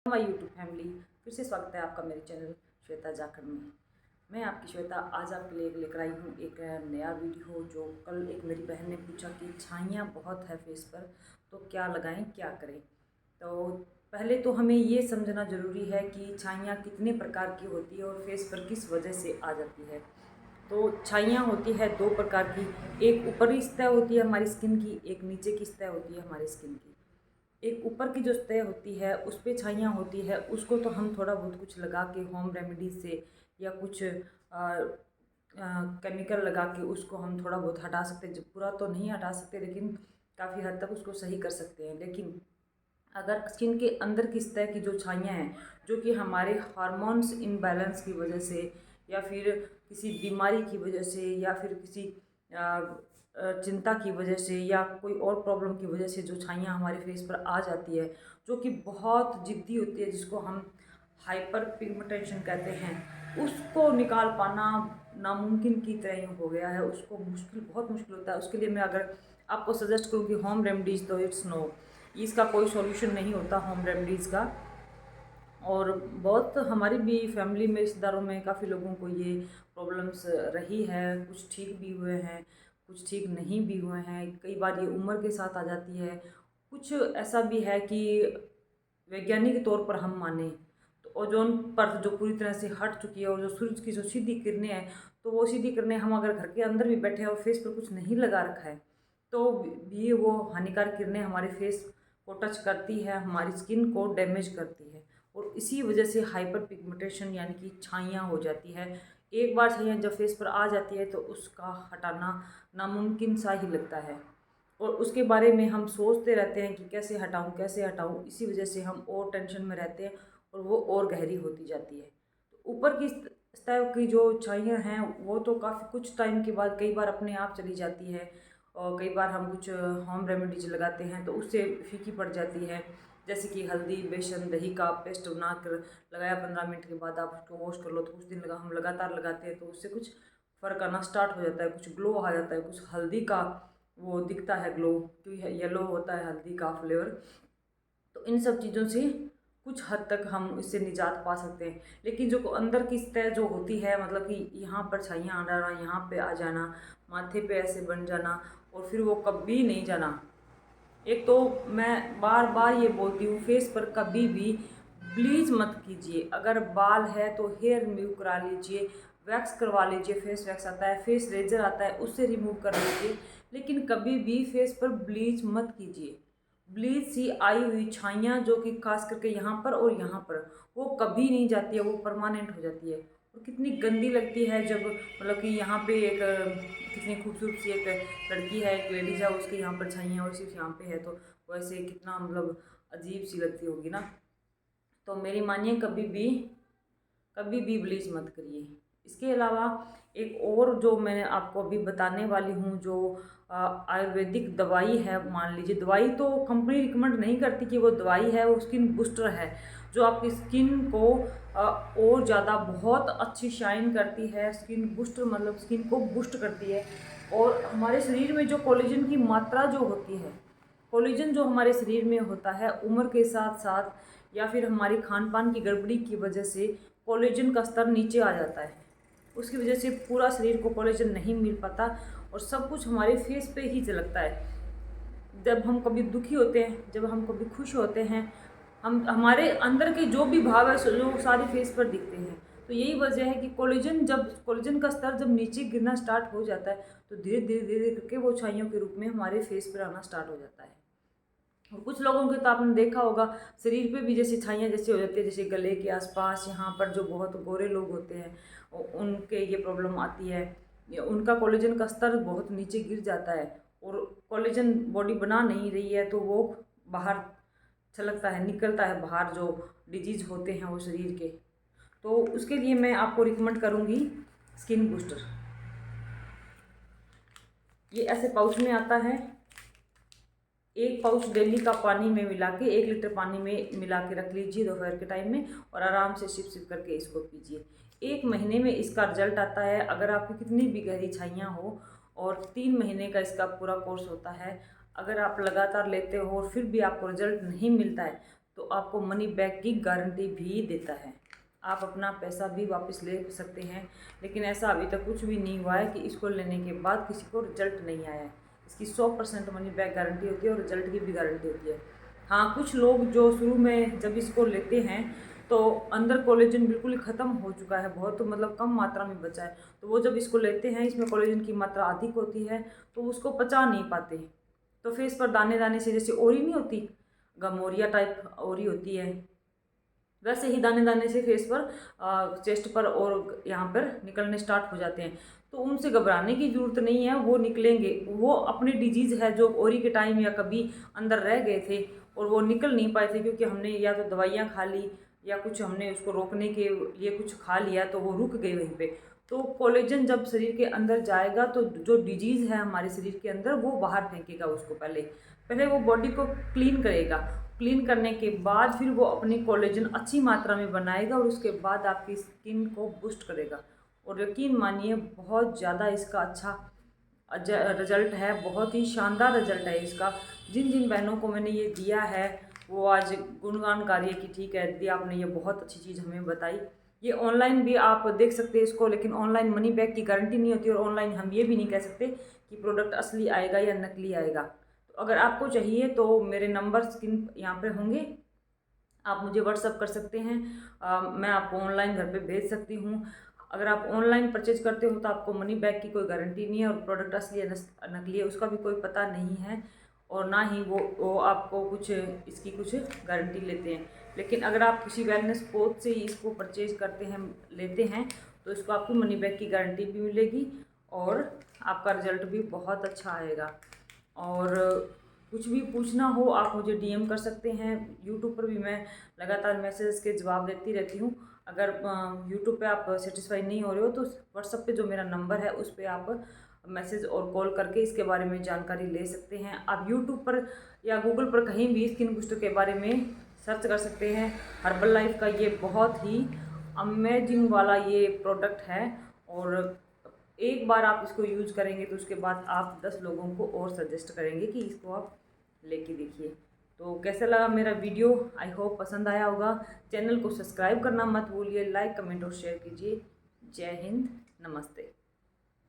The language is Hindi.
माय यूट्यूब फैमिली, फिर से स्वागत है आपका मेरे चैनल श्वेता जाखड़ में। मैं आपकी श्वेता आज आपके लिए लेकर आई हूँ एक नया वीडियो। जो कल एक मेरी बहन ने पूछा कि छाइयाँ बहुत है फेस पर, तो क्या लगाएं, क्या करें। तो पहले तो हमें ये समझना ज़रूरी है कि छाइयाँ कितने प्रकार की होती है और फेस पर किस वजह से आ जाती है। तो छाइयाँ होती है दो प्रकार की, एक ऊपरी सतह होती है हमारी स्किन की, एक नीचे की सतह होती है हमारी स्किन की। एक ऊपर की जो सतह होती है उस पे छाइयाँ होती है, उसको तो हम थोड़ा बहुत कुछ लगा के होम रेमेडीज से या कुछ केमिकल लगा के उसको हम थोड़ा बहुत हटा सकते हैं। पूरा तो नहीं हटा सकते, लेकिन काफ़ी हद तक उसको सही कर सकते हैं। लेकिन अगर स्किन के अंदर की सतह की जो छाइयाँ हैं, जो कि हमारे हार्मोन्स इम्बैलेंस की वजह से या फिर किसी बीमारी की वजह से या फिर किसी चिंता की वजह से या कोई और प्रॉब्लम की वजह से जो छाइयाँ हमारे फेस पर आ जाती है, जो कि बहुत जिद्दी होती है, जिसको हम हाइपर पिगमेंटेशन कहते हैं, उसको निकाल पाना नामुमकिन की तरह ही हो गया है। उसको बहुत मुश्किल होता है। उसके लिए मैं अगर आपको सजेस्ट करूँ कि होम रेमेडीज़, तो इट्स नो, इसका कोई सॉल्यूशन नहीं होता होम रेमेडीज़ का। और बहुत हमारी भी फैमिली में, रिश्तेदारों में काफ़ी लोगों को ये प्रॉब्लम्स रही है। कुछ ठीक भी हुए हैं, कुछ ठीक नहीं भी हुए हैं। कई बार ये उम्र के साथ आ जाती है। कुछ ऐसा भी है कि वैज्ञानिक तौर पर हम माने तो ओजोन परत जो पूरी तरह से हट चुकी है और जो सूरज की जो सीधी किरणें हैं, तो वो सीधी किरणें हम अगर घर के अंदर भी बैठे हैं और फेस पर कुछ नहीं लगा रखा है, तो भी वो हानिकारक किरणें हमारे फेस को टच करती है, हमारी स्किन को डैमेज करती है। और इसी वजह से हाइपर पिगमेंटेशन यानी कि छाइयाँ हो जाती है। एक बार छाइयाँ जब फेस पर आ जाती है तो उसका हटाना नामुमकिन सा ही लगता है। और उसके बारे में हम सोचते रहते हैं कि कैसे हटाऊं, कैसे हटाऊं। इसी वजह से हम और टेंशन में रहते हैं और वो और गहरी होती जाती है। तो ऊपर की सतह की जो छाइयाँ हैं वो तो काफ़ी कुछ टाइम के बाद कई बार अपने आप चली जाती है, और कई बार हम कुछ होम रेमेडीज लगाते हैं तो उससे फीकी पड़ जाती है। जैसे कि हल्दी, बेसन, दही का पेस्ट बनाकर लगाया, 15 मिनट के बाद आप उसको वॉश कर लो, तो कुछ दिन हम लगातार लगाते हैं तो उससे कुछ फ़र्क आना स्टार्ट हो जाता है, कुछ ग्लो आ जाता है। कुछ हल्दी का वो दिखता है ग्लो, क्योंकि येलो होता है हल्दी का फ्लेवर। तो इन सब चीज़ों से कुछ हद तक हम इससे निजात पा सकते हैं। लेकिन जो अंदर की सतह जो होती है, मतलब कि यहाँ पर छाइयाँ आ जाना, यहाँ पे आ जाना, माथे पे ऐसे बन जाना और फिर वो कभी नहीं जाना। एक तो मैं बार बार ये बोलती हूँ, फेस पर कभी भी ब्लीच मत कीजिए। अगर बाल है तो हेयर रिमूव करा लीजिए, वैक्स करवा लीजिए, फेस वैक्स आता है, फेस रेजर आता है, उससे रिमूव कर लीजिए। लेकिन कभी भी फेस पर ब्लीच मत कीजिए। ब्लीच सी आई हुई छाइयाँ, जो कि खास करके यहाँ पर और यहाँ पर, वो कभी नहीं जाती है, वो परमानेंट हो जाती है। और कितनी गंदी लगती है जब, मतलब कि यहाँ पे एक कितनी खूबसूरत सी एक लड़की है, एक लेडीज है, उसके यहाँ पर छाइयाँ और सिर्फ यहाँ पे है, तो वैसे कितना मतलब अजीब सी लगती होगी ना। तो मेरी मानिए, कभी भी ब्लीच मत करिए। इसके अलावा एक और जो मैं आपको अभी बताने वाली हूँ, जो आयुर्वेदिक दवाई है, मान लीजिए दवाई तो कंपनी रिकमेंड नहीं करती कि वो दवाई है, वो स्किन बूस्टर है, जो आपकी स्किन को और ज़्यादा बहुत अच्छी शाइन करती है। स्किन बूस्टर मतलब स्किन को बूस्ट करती है। और हमारे शरीर में जो कोलेजन की मात्रा जो होती है, कोलेजन जो हमारे शरीर में होता है, उम्र के साथ साथ या फिर हमारी खान पान की गड़बड़ी की वजह से कोलेजन का स्तर नीचे आ जाता है। उसकी वजह से पूरा शरीर को कोलेजन नहीं मिल पाता और सब कुछ हमारे फेस पे ही झलकता है। जब हम कभी दुखी होते हैं, जब हम कभी खुश होते हैं, हम हमारे अंदर के जो भी भाव है जो सारे फेस पर दिखते हैं। तो यही वजह है कि कोलेजन का स्तर जब नीचे गिरना स्टार्ट हो जाता है, तो धीरे धीरे धीरे करके वो छाइयों के रूप में हमारे फेस पर आना स्टार्ट हो जाता है। और कुछ लोगों के तो आपने देखा होगा, शरीर पे भी जैसे छाइयाँ जैसे हो जाती है, जैसे गले के आसपास, यहाँ पर जो बहुत गोरे लोग होते हैं उनके ये प्रॉब्लम आती है। उनका कोलेजन का स्तर बहुत नीचे गिर जाता है और कोलेजन बॉडी बना नहीं रही है, तो वो बाहर छलकता है, निकलता है बाहर, जो डिजीज होते हैं वो शरीर के। तो उसके लिए मैं आपको रिकमेंड करूँगी स्किन बूस्टर। ये ऐसे पाउच में आता है। एक पाउच डेली का पानी में मिला के, 1 लीटर पानी में मिला के रख लीजिए दोपहर के टाइम में, और आराम से सिप सिप करके इसको पीजिए। 1 महीने में इसका रिजल्ट आता है, अगर आपकी कितनी भी गहरी छाइयाँ हो। और 3 महीने का इसका पूरा कोर्स होता है। अगर आप लगातार लेते हो और फिर भी आपको रिजल्ट नहीं मिलता है, तो आपको मनी बैक की गारंटी भी देता है। आप अपना पैसा भी वापस ले सकते हैं। लेकिन ऐसा अभी तक कुछ भी नहीं हुआ है कि इसको लेने के बाद किसी को रिजल्ट नहीं आया है। इसकी 100% मनी बैक गारंटी होती है और रिजल्ट की भी गारंटी होती है। हाँ, कुछ लोग जो शुरू में जब इसको लेते हैं तो अंदर कोलेजन बिल्कुल ही ख़त्म हो चुका है, बहुत तो मतलब कम मात्रा में बचा है, तो वो जब इसको लेते हैं, इसमें कोलेजन की मात्रा अधिक होती है तो उसको पचा नहीं पाते, तो फेस पर दाने दाने से, जैसे ओरी नहीं होती, गमोरिया टाइप ओरी होती है, वैसे ही दाने दाने से फेस पर, चेस्ट पर और यहाँ पर निकलने स्टार्ट हो जाते हैं। तो उनसे घबराने की ज़रूरत नहीं है, वो निकलेंगे। वो अपनी डिजीज़ है जो ओरी के टाइम या कभी अंदर रह गए थे और वो निकल नहीं पाए थे, क्योंकि हमने या तो दवाइयाँ खा ली या कुछ हमने उसको रोकने के लिए कुछ खा लिया, तो वो रुक गए वहीं पे। तो कोलेजन जब शरीर के अंदर जाएगा तो जो डिजीज़ है हमारे शरीर के अंदर वो बाहर फेंकेगा उसको। पहले पहले वो बॉडी को क्लीन करेगा। क्लीन करने के बाद फिर वो अपनी कोलेजन अच्छी मात्रा में बनाएगा और उसके बाद आपकी स्किन को बूस्ट करेगा। और यकीन मानिए बहुत ज़्यादा इसका अच्छा रिजल्ट है, बहुत ही शानदार रिजल्ट है इसका। जिन जिन बहनों को मैंने ये दिया है वो आज गुणगान गा रही है कि ठीक है दीदी आपने ये बहुत अच्छी चीज़ हमें बताई। ये ऑनलाइन भी आप देख सकते हैं इसको, लेकिन ऑनलाइन मनी बैक की गारंटी नहीं होती और ऑनलाइन हम ये भी नहीं कह सकते कि प्रोडक्ट असली आएगा या नकली आएगा। तो अगर आपको चाहिए तो मेरे नंबर स्क्रीन यहाँ पर होंगे, आप मुझे व्हाट्सअप कर सकते हैं। मैं आपको ऑनलाइन घर पे भेज सकती हूँ। अगर आप ऑनलाइन परचेज करते हो तो आपको मनी बैक की कोई गारंटी नहीं है और प्रोडक्ट असली है नकली है उसका भी कोई पता नहीं है, और ना ही वो आपको कुछ इसकी कुछ गारंटी लेते हैं। लेकिन अगर आप किसी वेलनेस कोच से ही इसको परचेज करते हैं, लेते हैं, तो इसको आपको मनी बैक की गारंटी भी मिलेगी और आपका रिजल्ट भी बहुत अच्छा आएगा। और कुछ भी पूछना हो आप मुझे डीएम कर सकते हैं। यूट्यूब पर भी मैं लगातार मैसेज के जवाब देती रहती हूँ। अगर यूट्यूब पे आप सेटिस्फाई नहीं हो रहे हो तो व्हाट्सएप पे जो मेरा नंबर है उस पर आप मैसेज और कॉल करके इसके बारे में जानकारी ले सकते हैं। आप यूट्यूब पर या गूगल पर कहीं भी स्किन बूस्टर के बारे में सर्च कर सकते हैं। हर्बल लाइफ का ये बहुत ही अमेजिंग वाला ये प्रोडक्ट है, और एक बार आप इसको यूज़ करेंगे तो उसके बाद आप 10 लोगों को और सजेस्ट करेंगे कि इसको आप लेके देखिए। तो कैसा लगा मेरा वीडियो, आई होप पसंद आया होगा। चैनल को सब्सक्राइब करना मत भूलिए, लाइक कमेंट और शेयर कीजिए। जय हिंद, नमस्ते।